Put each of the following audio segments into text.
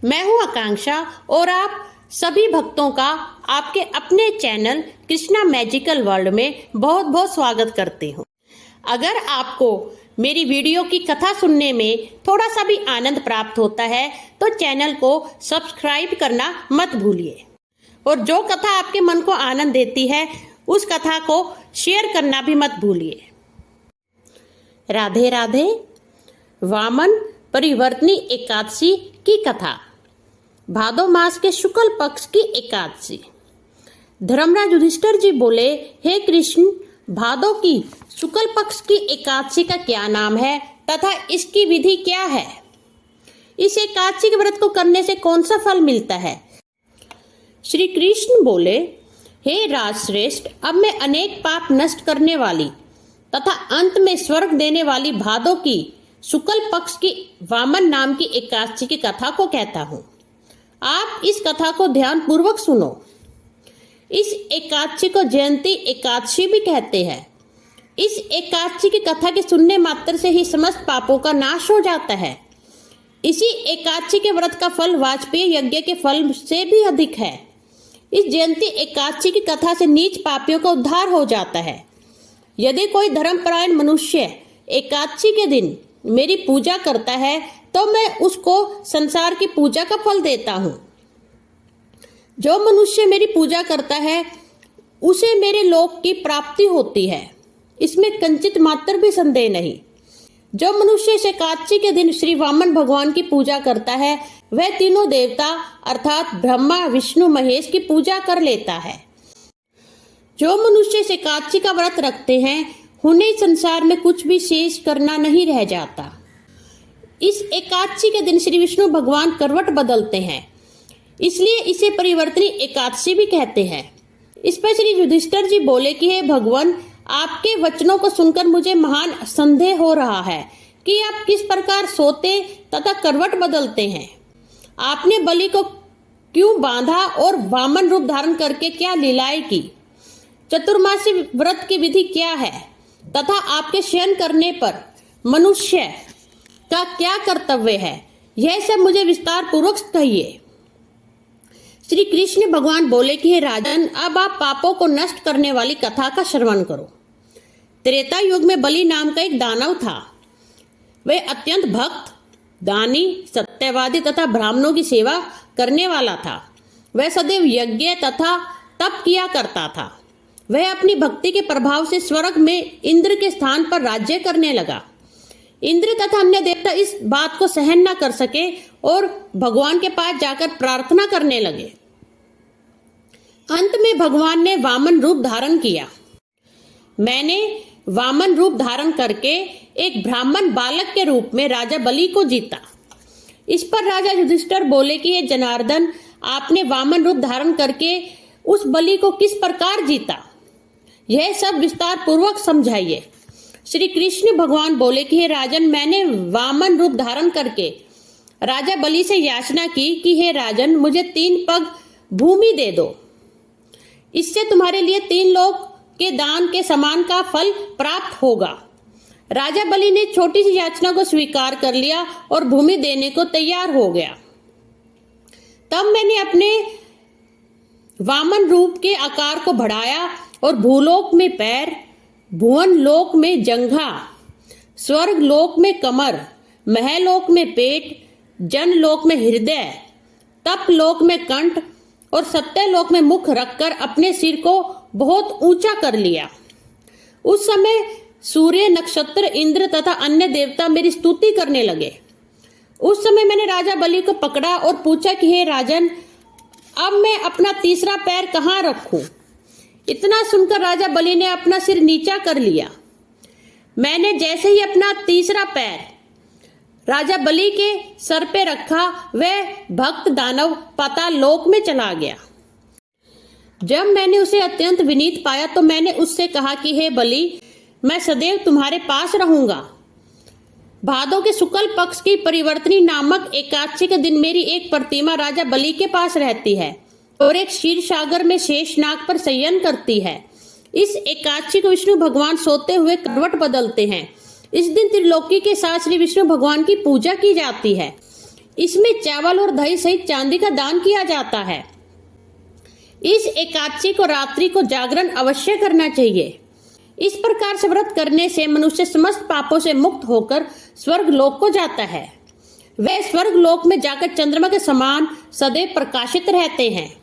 मैं हूं आकांक्षा और आप सभी भक्तों का आपके अपने चैनल कृष्णा मैजिकल वर्ल्ड में बहुत बहुत स्वागत करती हूं। अगर आपको मेरी वीडियो की कथा सुनने में थोड़ा सा भी आनंद प्राप्त होता है तो चैनल को सब्सक्राइब करना मत भूलिए और जो कथा आपके मन को आनंद देती है उस कथा को शेयर करना भी मत भूलिए। राधे राधे। वामन परिवर्तनी एकादशी की कथा। भादो मास के शुक्ल पक्ष की एकादशी। धर्मराज युधिष्ठिर जी बोले, हे कृष्ण, भादो की शुक्ल पक्ष की एकादशी का क्या नाम है तथा इसकी विधि क्या है? इस एकादशी के व्रत को करने से कौन सा फल मिलता है? श्री कृष्ण बोले, हे राजश्रेष्ठ, अब मैं अनेक पाप नष्ट करने वाली तथा अंत में स्वर्ग देने वाली भादो की शुक्ल पक्ष की वामन नाम की एकादशी की कथा को कहता हूँ। आप इस कथा को ध्यान पूर्वक सुनो। इस एकादशी को जयंती एकादशी भी कहते हैं। इस एकादशी की कथा के सुनने मात्र से ही समस्त पापों का नाश हो जाता है। इसी एकादशी के व्रत का फल वाजपेयी यज्ञ के फल से भी अधिक है। इस जयंती एकादशी की कथा से नीच पापियों का उद्धार हो जाता है। यदि कोई धर्मपरायण मनुष्य एकादशी के दिन मेरी पूजा करता है तो मैं उसको संसार की पूजा का फल देता हूँ। जो मनुष्य मेरी पूजा करता है उसे मेरे लोक की प्राप्ति होती है, इसमें कंचित मात्र भी संदेह नहीं। जो मनुष्य इस एकादशी के दिन श्री वामन भगवान की पूजा करता है वह तीनों देवता अर्थात ब्रह्मा, विष्णु, महेश की पूजा कर लेता है। जो मनुष्य इस एकादशी का व्रत रखते हैं उन्हें संसार में कुछ भी शेष करना नहीं रह जाता। इस एकादशी के दिन श्री विष्णु भगवान करवट बदलते हैं, इसलिए इसे परिवर्तनी एकादशी भी कहते हैं। इस पर श्री युधिष्ठिर जी बोले कि हे भगवान, आपके वचनों को सुनकर मुझे महान संदेह हो रहा है कि आप किस प्रकार सोते तथा करवट बदलते हैं। आपने बलि को क्यों बांधा और वामन रूप धारण करके क्या लीलाएं की? चतुर्मासी व्रत की विधि क्या है तथा आपके शयन करने पर मनुष्य का क्या कर्तव्य है? यह सब मुझे विस्तार पूर्वक कहिए। श्री कृष्ण भगवान बोले कि हे राजन, अब आप पापों को नष्ट करने वाली कथा का श्रवण करो। त्रेता युग में बलि नाम का एक दानव था। वह अत्यंत भक्त, दानी, सत्यवादी तथा ब्राह्मणों की सेवा करने वाला था। वह सदैव यज्ञ तथा तप किया करता था। वह अपनी भक्ति के प्रभाव से स्वर्ग में इंद्र के स्थान पर राज्य करने लगा। इंद्र तथा अन्य देवता इस बात को सहन न कर सके और भगवान के पास जाकर प्रार्थना करने लगे। अंत में भगवान ने वामन रूप धारण किया। मैंने वामन रूप धारण करके एक ब्राह्मण बालक के रूप में राजा बलि को जीता। इस पर राजा युधिष्ठिर बोले कि हे जनार्दन, आपने वामन रूप धारण करके उस बलि को किस प्रकार जीता, यह सब विस्तार पूर्वक समझाइए। श्री कृष्ण भगवान बोले कि हे राजन, मैंने वामन रूप धारण करके राजा बलि से याचना की कि हे राजन, मुझे 3 पग भूमि दे दो, इससे तुम्हारे लिए 3 लोक के दान के समान का फल प्राप्त होगा। राजा बलि ने छोटी सी याचना को स्वीकार कर लिया और भूमि देने को तैयार हो गया। तब मैंने अपने वामन रूप के आकार को बढ़ाया और भूलोक में पैर, भुवन लोक में जंघा, स्वर्ग लोक में कमर, महलोक में पेट, जन लोक में हृदय, तप लोक में कंठ और सत्य लोक में मुख रखकर अपने सिर को बहुत ऊंचा कर लिया। उस समय सूर्य, नक्षत्र, इंद्र तथा अन्य देवता मेरी स्तुति करने लगे। उस समय मैंने राजा बलि को पकड़ा और पूछा कि हे राजन, अब मैं अपना तीसरा पैर कहाँ रखूं? इतना सुनकर राजा बलि ने अपना सिर नीचा कर लिया। मैंने जैसे ही अपना तीसरा पैर राजा बलि के सर पे रखा, वह भक्त दानव पाताल लोक में चला गया। जब मैंने उसे अत्यंत विनीत पाया तो मैंने उससे कहा कि हे बलि, मैं सदैव तुम्हारे पास रहूंगा। भादो के शुक्ल पक्ष की परिवर्तनी नामक एकादशी के दिन मेरी एक प्रतिमा राजा बलि के पास रहती है और एक क्षीर सागर में शेषनाग पर शयन करती है। इस एकादशी को विष्णु भगवान सोते हुए करवट बदलते हैं। इस दिन त्रिलोकी के साथ श्री विष्णु भगवान की पूजा की जाती है। इसमें चावल और दही सहित चांदी का दान किया जाता है। इस एकादशी को रात्रि को जागरण अवश्य करना चाहिए। इस प्रकार से व्रत करने से मनुष्य समस्त पापों से मुक्त होकर स्वर्ग लोक को जाता है। वह स्वर्ग लोक में जाकर चंद्रमा के समान सदैव प्रकाशित रहते हैं।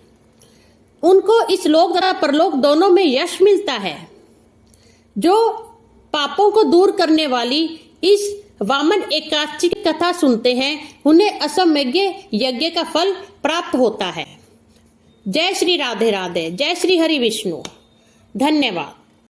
उनको इस लोक तथा परलोक दोनों में यश मिलता है। जो पापों को दूर करने वाली इस वामन एकादशी की कथा सुनते हैं उन्हें असमयज्ञ यज्ञ का फल प्राप्त होता है। जय श्री राधे राधे, जय श्री हरि विष्णु। धन्यवाद।